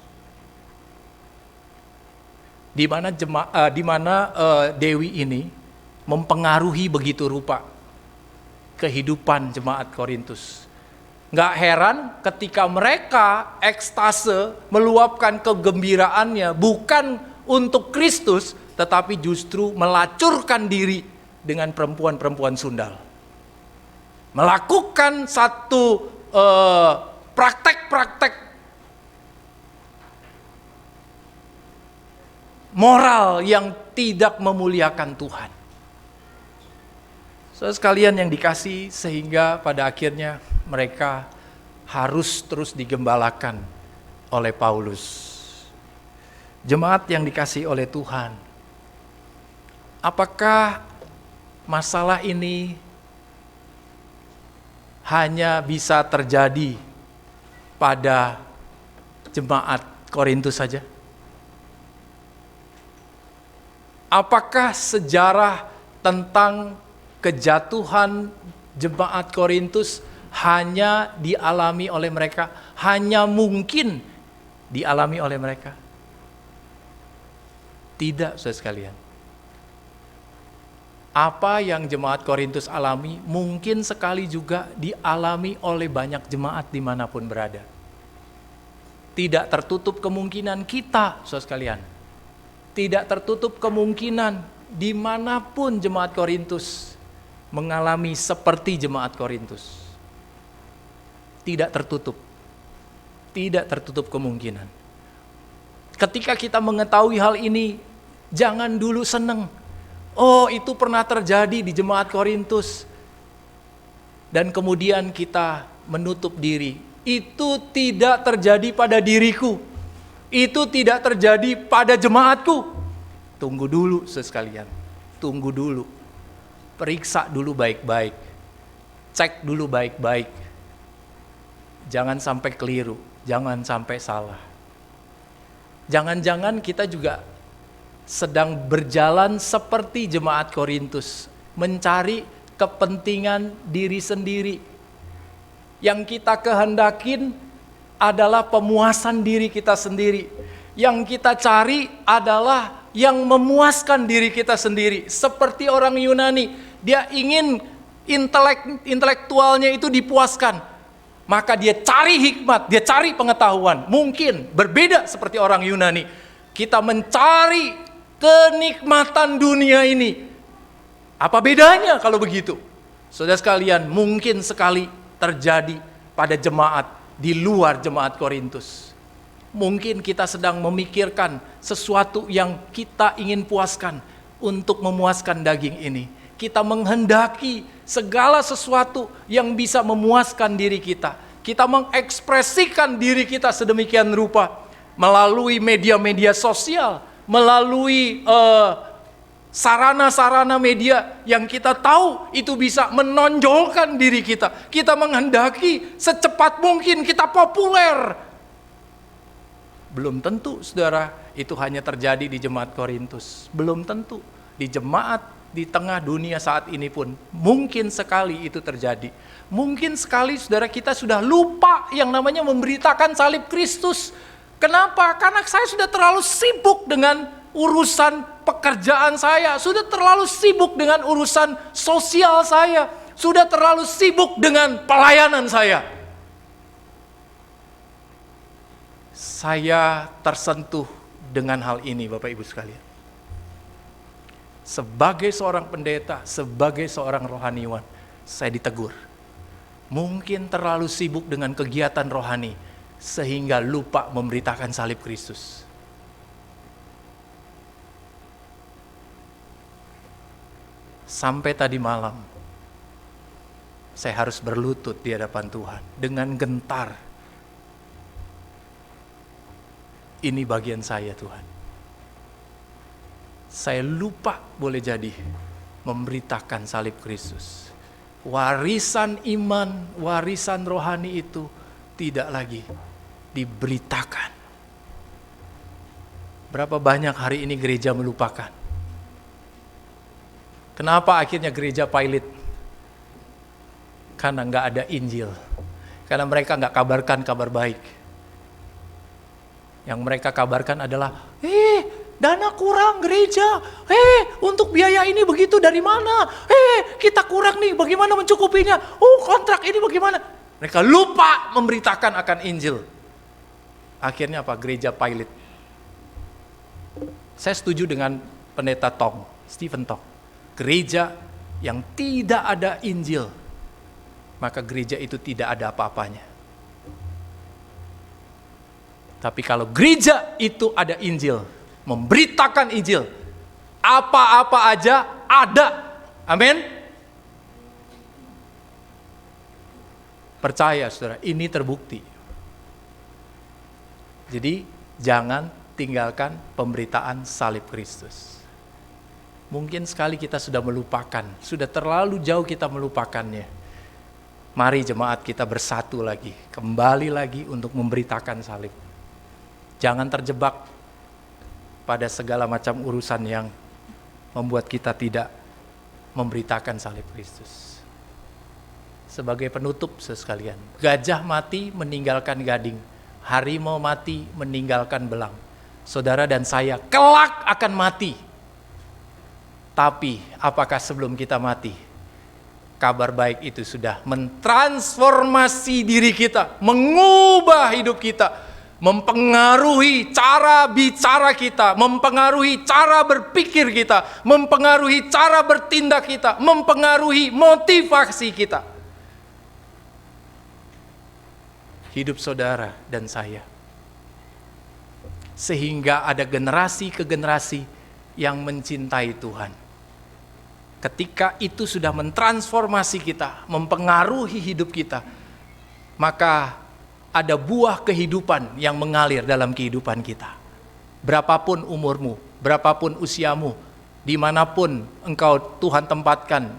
Di mana Dewi ini mempengaruhi begitu rupa kehidupan jemaat Korintus. Nggak heran ketika mereka ekstase meluapkan kegembiraannya bukan untuk Kristus, tetapi justru melacurkan diri dengan perempuan-perempuan sundal. Melakukan satu praktek-praktek moral yang tidak memuliakan Tuhan. Saudara sekalian yang dikasihi, sehingga pada akhirnya mereka harus terus digembalakan oleh Paulus. Jemaat yang dikasihi oleh Tuhan, apakah masalah ini hanya bisa terjadi pada jemaat Korintus saja? Apakah sejarah tentang kejatuhan jemaat Korintus hanya dialami oleh mereka? Hanya mungkin dialami oleh mereka? Tidak, saudara sekalian. Apa yang jemaat Korintus alami mungkin sekali juga dialami oleh banyak jemaat dimanapun berada. Tidak tertutup kemungkinan kita, saudara sekalian. Tidak tertutup kemungkinan dimanapun jemaat Korintus mengalami seperti jemaat Korintus. Tidak tertutup. Tidak tertutup kemungkinan. Ketika kita mengetahui hal ini, jangan dulu senang. Oh, itu pernah terjadi di jemaat Korintus. Dan kemudian kita menutup diri. Itu tidak terjadi pada diriku. Itu tidak terjadi pada jemaatku. Tunggu dulu sekalian. Tunggu dulu. Periksa dulu baik-baik. Cek dulu baik-baik. Jangan sampai keliru. Jangan sampai salah. Jangan-jangan kita juga sedang berjalan seperti jemaat Korintus. Mencari kepentingan diri sendiri. Yang kita kehendakin adalah pemuasan diri kita sendiri. Yang kita cari adalah yang memuaskan diri kita sendiri. Seperti orang Yunani, dia ingin intelektualnya itu dipuaskan. Maka dia cari hikmat, dia cari pengetahuan. Mungkin berbeda seperti orang Yunani. Kita mencari kenikmatan dunia ini. Apa bedanya kalau begitu? Saudara sekalian, mungkin sekali terjadi pada jemaat di luar jemaat Korintus. Mungkin kita sedang memikirkan sesuatu yang kita ingin puaskan untuk memuaskan daging ini. Kita menghendaki segala sesuatu yang bisa memuaskan diri kita. Kita mengekspresikan diri kita sedemikian rupa melalui media-media sosial, melalui sarana-sarana media yang kita tahu itu bisa menonjolkan diri kita. Kita menghendaki secepat mungkin kita populer. Belum tentu, saudara, itu hanya terjadi di jemaat Korintus. Belum tentu. Di jemaat di tengah dunia saat ini pun mungkin sekali itu terjadi. Mungkin sekali, saudara, kita sudah lupa yang namanya memberitakan salib Kristus. Kenapa? Karena saya sudah terlalu sibuk dengan urusan pekerjaan saya, sudah terlalu sibuk dengan urusan sosial saya, sudah terlalu sibuk dengan pelayanan saya. Saya tersentuh dengan hal ini, Bapak Ibu sekalian. Sebagai seorang pendeta, sebagai seorang rohaniwan, saya ditegur. Mungkin terlalu sibuk dengan kegiatan rohani, sehingga lupa memberitakan salib Kristus. Sampai tadi malam, saya harus berlutut di hadapan Tuhan dengan gentar. Ini bagian saya, Tuhan. Saya lupa boleh jadi memberitakan salib Kristus. Warisan iman, warisan rohani itu tidak lagi diberitakan. Berapa banyak hari ini gereja melupakan? Kenapa akhirnya gereja pailit? Karena nggak ada Injil. Karena mereka nggak kabarkan kabar baik. Yang mereka kabarkan adalah, dana kurang gereja. Untuk biaya ini begitu dari mana? Kita kurang nih, bagaimana mencukupinya? Kontrak ini bagaimana? Mereka lupa memberitakan akan Injil. Akhirnya apa? Gereja pailit. Saya setuju dengan pendeta Stephen Tong. Gereja yang tidak ada Injil, maka gereja itu tidak ada apa-apanya. Tapi kalau gereja itu ada Injil, memberitakan Injil, apa-apa aja ada. Amin. Percaya saudara, ini terbukti. Jadi jangan tinggalkan pemberitaan salib Kristus. Mungkin sekali kita sudah melupakan, sudah terlalu jauh kita melupakannya. Mari jemaat kita bersatu lagi, kembali lagi untuk memberitakan salib. Jangan terjebak pada segala macam urusan yang membuat kita tidak memberitakan salib Kristus. Sebagai penutup sekalian, gajah mati meninggalkan gading, harimau mati meninggalkan belang. Saudara dan saya kelak akan mati. Tapi apakah sebelum kita mati, kabar baik itu sudah mentransformasi diri kita, mengubah hidup kita, mempengaruhi cara bicara kita, mempengaruhi cara berpikir kita, mempengaruhi cara bertindak kita, mempengaruhi motivasi kita. Hidup saudara dan saya. Sehingga ada generasi ke generasi yang mencintai Tuhan. Ketika itu sudah mentransformasi kita, mempengaruhi hidup kita, maka ada buah kehidupan yang mengalir dalam kehidupan kita. Berapapun umurmu, berapapun usiamu, dimanapun engkau Tuhan tempatkan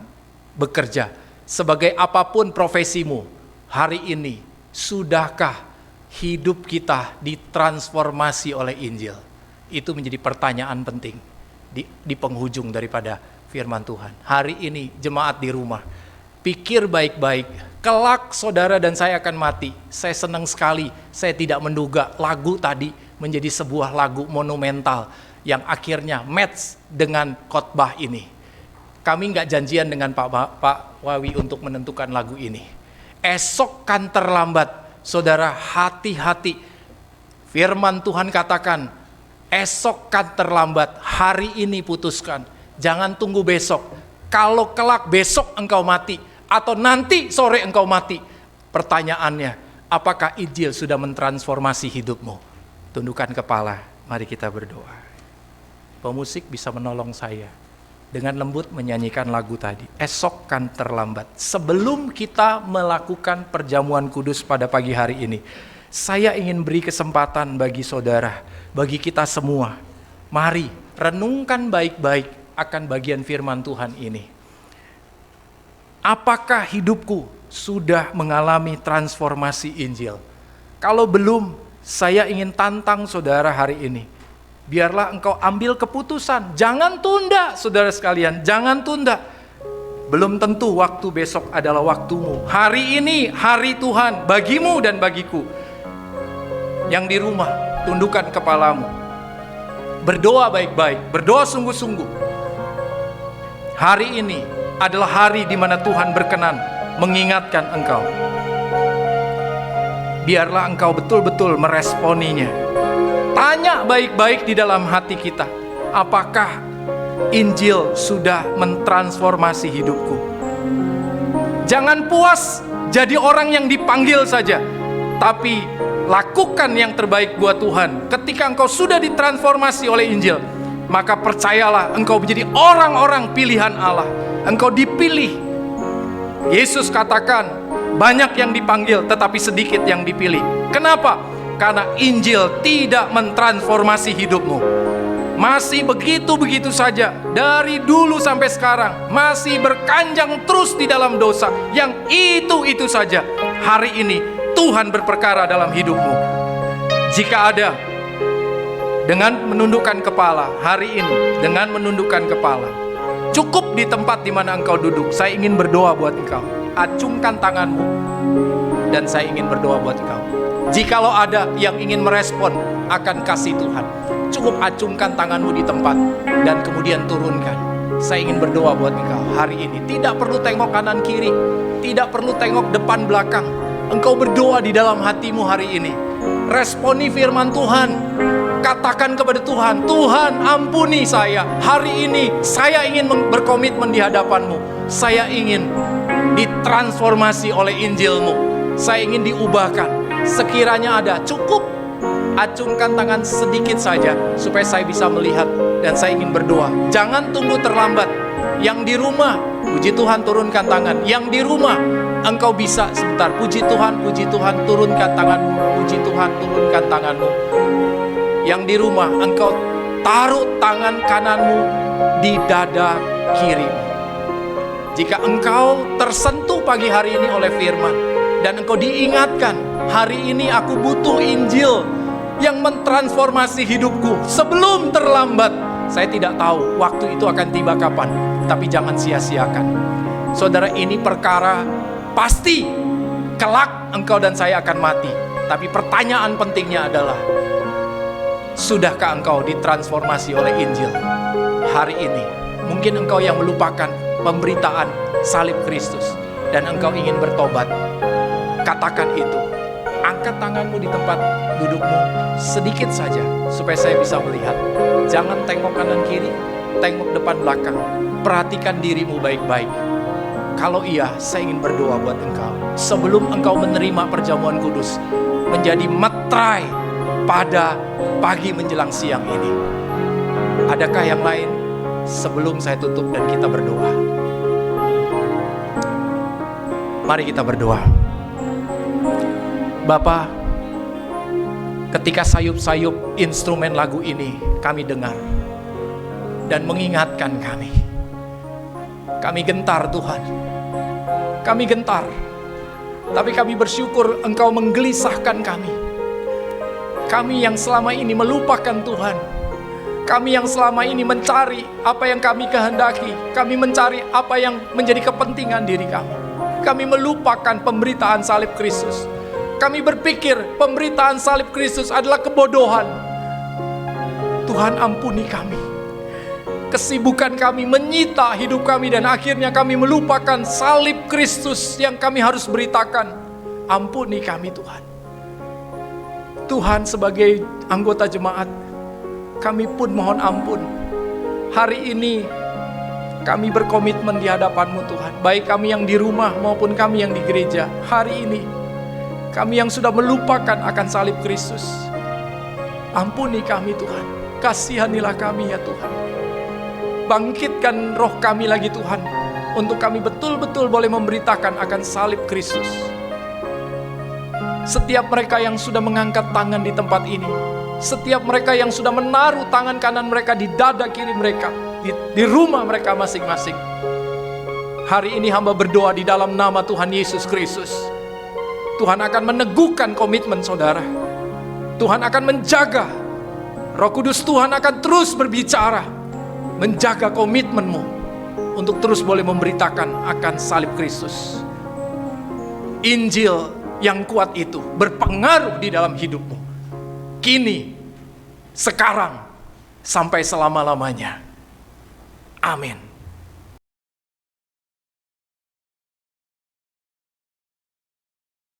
bekerja, sebagai apapun profesimu, hari ini sudahkah hidup kita ditransformasi oleh Injil? Itu menjadi pertanyaan penting di penghujung daripada firman Tuhan. Hari ini jemaat di rumah, pikir baik-baik. Kelak saudara dan saya akan mati. Saya senang sekali, saya tidak menduga lagu tadi menjadi sebuah lagu monumental yang akhirnya match dengan khotbah ini. Kami nggak janjian dengan Pak Wawi untuk menentukan lagu ini. Esok kan terlambat, saudara, hati-hati. Firman Tuhan katakan, esok kan terlambat, hari ini putuskan. Jangan tunggu besok. Kalau kelak besok engkau mati, atau nanti sore engkau mati, pertanyaannya, apakah Injil sudah mentransformasi hidupmu? Tundukkan kepala, mari kita berdoa. Pemusik bisa menolong saya dengan lembut menyanyikan lagu tadi. Esok kan terlambat. Sebelum kita melakukan perjamuan kudus pada pagi hari ini, saya ingin beri kesempatan bagi saudara, bagi kita semua. Mari renungkan baik-baik akan bagian firman Tuhan ini. Apakah hidupku sudah mengalami transformasi Injil? Kalau belum, saya ingin tantang saudara hari ini. Biarlah engkau ambil keputusan. Jangan tunda, saudara sekalian. Jangan tunda. Belum tentu waktu besok adalah waktumu. Hari ini, hari Tuhan bagimu dan bagiku. Yang di rumah, tundukkan kepalamu. Berdoa baik-baik, berdoa sungguh-sungguh. Hari ini adalah hari di mana Tuhan berkenan mengingatkan engkau. Biarlah engkau betul-betul meresponinya. Tanya baik-baik di dalam hati kita, apakah Injil sudah mentransformasi hidupku? Jangan puas jadi orang yang dipanggil saja, tapi lakukan yang terbaik buat Tuhan. Ketika engkau sudah ditransformasi oleh Injil, maka percayalah engkau menjadi orang-orang pilihan Allah. engkau dipilih. Yesus katakan, banyak yang dipanggil tetapi sedikit yang dipilih. Kenapa? Karena Injil tidak mentransformasi hidupmu. Masih begitu-begitu saja, dari dulu sampai sekarang, masih berkanjang terus di dalam dosa, yang itu-itu saja. Hari ini Tuhan berperkara dalam hidupmu. Jika ada, dengan menundukkan kepala, hari ini dengan menundukkan kepala, cukup di tempat di mana engkau duduk, saya ingin berdoa buat engkau. Acungkan tanganmu dan saya ingin berdoa buat engkau. Jikalau ada yang ingin merespon akan kasih Tuhan, cukup acungkan tanganmu di tempat dan kemudian turunkan. Saya ingin berdoa buat engkau hari ini. Tidak perlu tengok kanan kiri, tidak perlu tengok depan belakang. Engkau berdoa di dalam hatimu hari ini. Responi firman Tuhan. Katakan kepada Tuhan, Tuhan ampuni saya. Hari ini saya ingin berkomitmen di hadapan-Mu. Saya ingin ditransformasi oleh Injil-Mu. Saya ingin diubahkan. Sekiranya ada, cukup acungkan tangan sedikit saja supaya saya bisa melihat dan saya ingin berdoa. Jangan tunggu terlambat. Yang di rumah, puji Tuhan, turunkan tangan. Yang di rumah, engkau bisa sebentar. Puji Tuhan, turunkan tanganmu. Puji Tuhan, turunkan tanganmu. Yang di rumah, engkau taruh tangan kananmu di dada kirimu. Jika engkau tersentuh pagi hari ini oleh firman dan engkau diingatkan, hari ini aku butuh Injil yang mentransformasi hidupku sebelum terlambat. Saya tidak tahu waktu itu akan tiba kapan, tapi jangan sia-siakan. Saudara, ini perkara pasti kelak engkau dan saya akan mati. Tapi pertanyaan pentingnya adalah, sudahkah engkau ditransformasi oleh Injil hari ini? Mungkin engkau yang melupakan pemberitaan salib Kristus dan engkau ingin bertobat. Katakan itu. Angkat tanganmu di tempat dudukmu sedikit saja supaya saya bisa melihat. Jangan tengok kanan kiri, tengok depan belakang. Perhatikan dirimu baik-baik. Kalau iya, saya ingin berdoa buat engkau. Sebelum engkau menerima perjamuan kudus, menjadi metrai pada pagi menjelang siang ini. Adakah yang lain sebelum saya tutup dan kita berdoa? Mari kita berdoa. Bapa, ketika sayup-sayup instrumen lagu ini kami dengar dan mengingatkan kami gentar Tuhan, kami gentar, tapi kami bersyukur Engkau menggelisahkan kami yang selama ini melupakan Tuhan, kami yang selama ini mencari apa yang kami kehendaki, kami mencari apa yang menjadi kepentingan diri kami melupakan pemberitaan salib Kristus. Kami berpikir pemberitaan salib Kristus adalah kebodohan. Tuhan ampuni kami. Kesibukan kami menyita hidup kami dan akhirnya kami melupakan salib Kristus yang kami harus beritakan. Ampuni kami Tuhan. Tuhan, sebagai anggota jemaat, kami pun mohon ampun. Hari ini kami berkomitmen di hadapan-Mu Tuhan. Baik kami yang di rumah maupun kami yang di gereja. Hari ini kami yang sudah melupakan akan salib Kristus. Ampuni kami Tuhan. Kasihanilah kami ya Tuhan. Bangkitkan roh kami lagi Tuhan, untuk kami betul-betul boleh memberitakan akan salib Kristus. Setiap mereka yang sudah mengangkat tangan di tempat ini, setiap mereka yang sudah menaruh tangan kanan mereka di dada kiri mereka, di rumah mereka masing-masing, hari ini hamba berdoa di dalam nama Tuhan Yesus Kristus. Tuhan akan meneguhkan komitmen saudara. Tuhan akan menjaga. Roh Kudus Tuhan akan terus berbicara, menjaga komitmenmu untuk terus boleh memberitakan akan salib Kristus. Injil yang kuat itu berpengaruh di dalam hidupmu. Kini, sekarang, sampai selama-lamanya. Amin.